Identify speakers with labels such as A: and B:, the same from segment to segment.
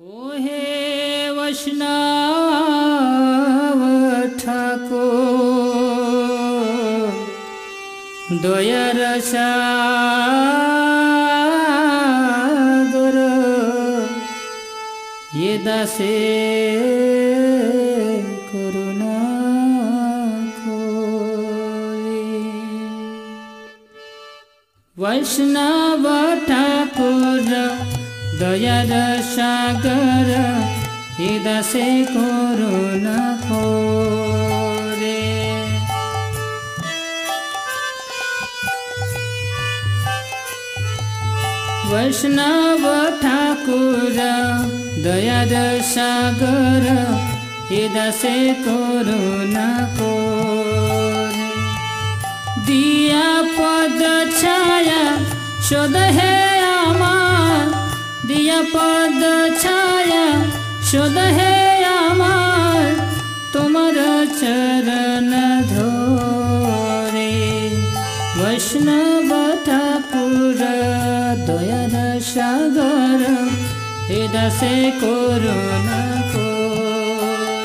A: ओ हे वैष्णव ठाकुर दयार सागर ये दासे करुणा कोरी। वैष्णव ठाकुर दयार सागर ये दासे करुणा कोरे। वैष्णव ठाकुर दयार सागर ये दासे करुणा कोरे। दिया पद छाया शोध है आमार, दिया पद छाया शोध है आमार, तुम्हार चरण धरे। वैष्णव ठाकुर दयार सागर हे दासे करुणा कोरे।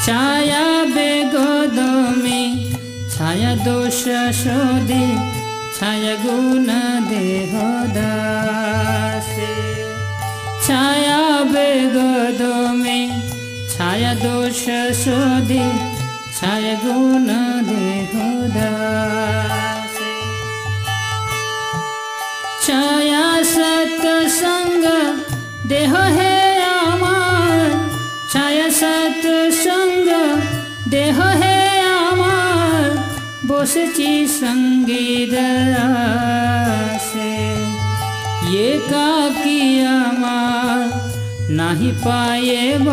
A: छाया बेगदमी छाया दोष शोधि छाया गुण देह दासे। छाया बेगदमी छाया दोष शोधि छाया गुण देह दासे। छाया सत्संग देह है आमार, छाया सत्संग देह है आमार, बसेছি संगीत आसे। ये काकी आमार नाही पाएब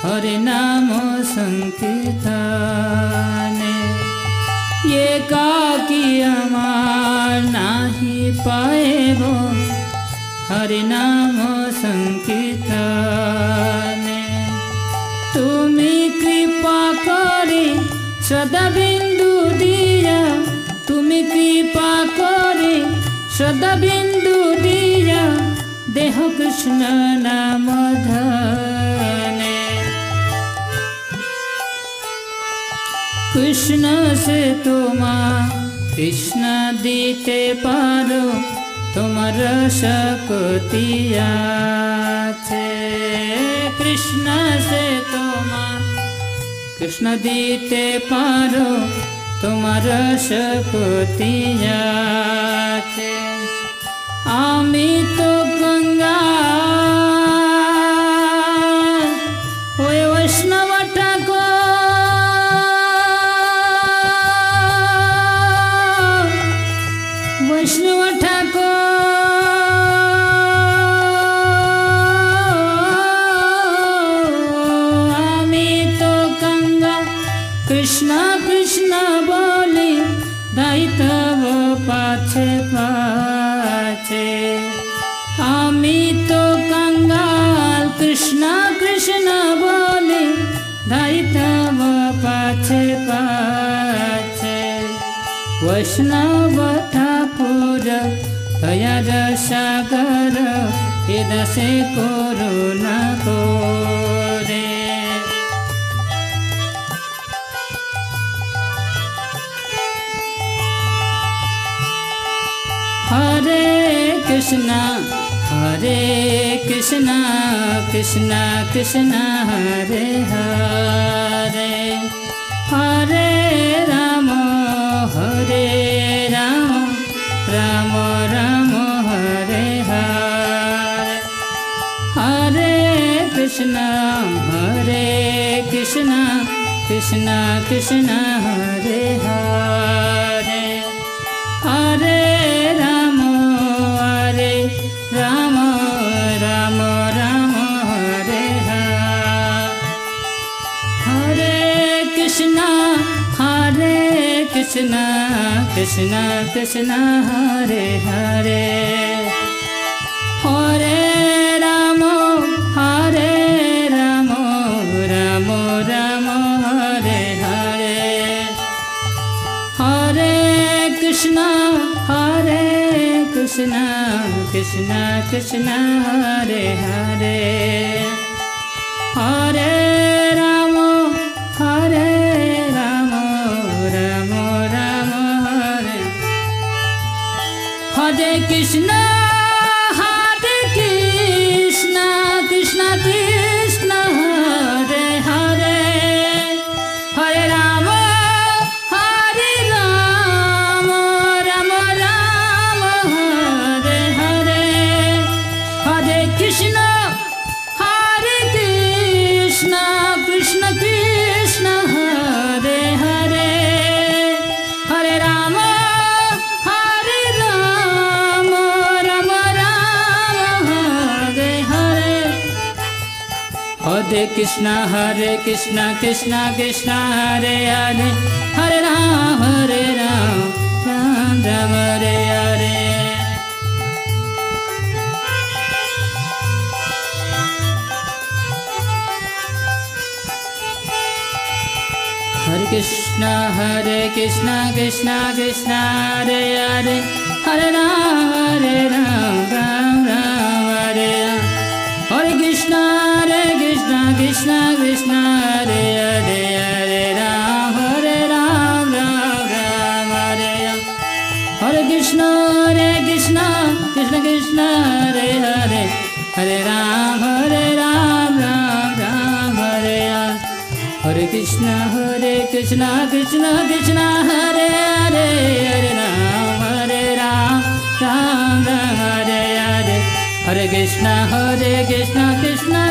A: हरे नाम संकीर्तने। ये काकी आमार नाही पाएब हरे नाम संकीर्तने। तुमी कृपा करे सदा बिंदु दिया, तुमी कृपा करे सदा बिंदु दिया, देह कृष्ण नाम धने। कृष्ण से तुम्हार कृष्ण दीते पारो, तुम्हार शक्ति आछे। कृष्ण से तुम्हार कृष्ण दीते पारो, तुम्हार शक्ति आछे। आमी तो गंगा ओए वैष्णव ठाकुर वैष्णव ठाकुर आमी तो गंगा कृष्ण कृष्ण बोली दायित्व पाछे पाछे। आमी तो कंगाल कृष्ण कृष्ण बोली दायित्व पाछे पाछे। वैष्णव ठाकुर दयार सागर हे दासे करुणा कोरे। हरे कृष्णा कृष्ण कृष्ण हरे हरे, हरे राम राम राम हरे हरे। हरे कृष्ण कृष्ण कृष्ण हरे हरे, हरे राम राम राम हरे हरे। हरे कृष्ण कृष्ण कृष्ण हरे हरे, हरे राम राम राम हरे हरे। हरे Krishna Krishna Krishna Krishna Hare Hare Hare Rama Hare Rama Rama Rama Hare Hare Krishna Krishna Krishna Hare Hare Hare Rama Hare Rama Rama Rama Hare Hare Hare Krishna Krishna Krishna Hare Hare Hare Rama Hare Rama Rama Rama Hare Hare Hare Krishna Krishna Krishna Hare Hare Hare Rama Ram Ram Hare Hare Hare Krishna Krishna Krishna Hare Hare Hare Ram Ram Ram Hare Hare Hare Krishna Krishna Krishna Hare Hare Hare Ram Ram Ram Hare Hare Hare Krishna Krishna Krishna Hare Hare Hare Ram Ram Ram Hare Hare Hare Krishna Krishna Krishna Hare Hare Hare Ram Ram Ram Hare Hare Hare Krishna Krishna Krishna